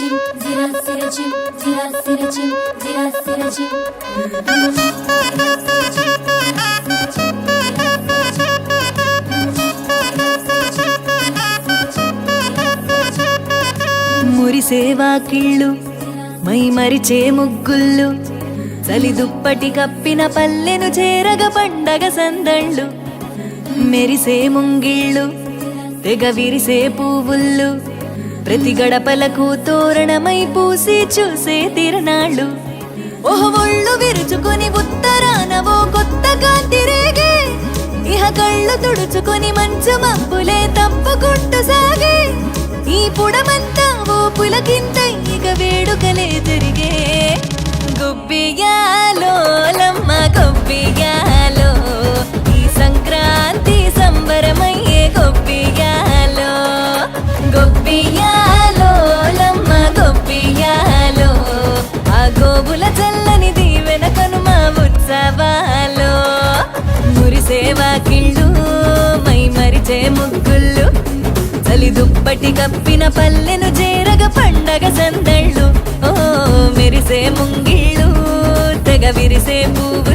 సిరచిం జిరా సిరచిం జిరా సిరచిం జిరా సిరచిం మురిసేవాకిళ్ళు my మరిచే ముగ్గుళ్ళు చలి దుప్పటి కప్పిన పల్లెను చేరగ పండగ సందళ్ళు మెరిసే ముంగిళ్ళు తెగ విరిసే పువ్వుళ్ళు ప్రతి గడపలకు తోరణమై పూసి చూసే తిరణాళ్ళు ఓహ ఒళ్ళు విరుచుకొని ఉత్తరాన ఓ కొత్త కాంతి రేగే ఇహ కళ్ళు తుడుచుకొని మంచు మబ్బులే తప్పుకుంటూ సాగే ఈ పుడమంతా ఓ పులకింత ఇక వేడుకలే జరిగే గొబ్బియాలో లమ్మ గొబ్బియాలో ఈ సంక్రాంతి సంబరమయ్యే గొబ్బియాలో గొబ్బియాలో లమ్మ గొబ్బియాలో ఆ గోబుల చల్లని దీవెన కనుమ ఉత్సవాలో మురిసేవాకిళ్ళు మై మరిచే ముగ్గుళ్ళు చలి దుప్పటి కప్పిన పల్లెను చేరగ పండగ సందళ్ళు ఓ మెరిసే ముంగిళ్ళు తెగ విరిసే పువ్వు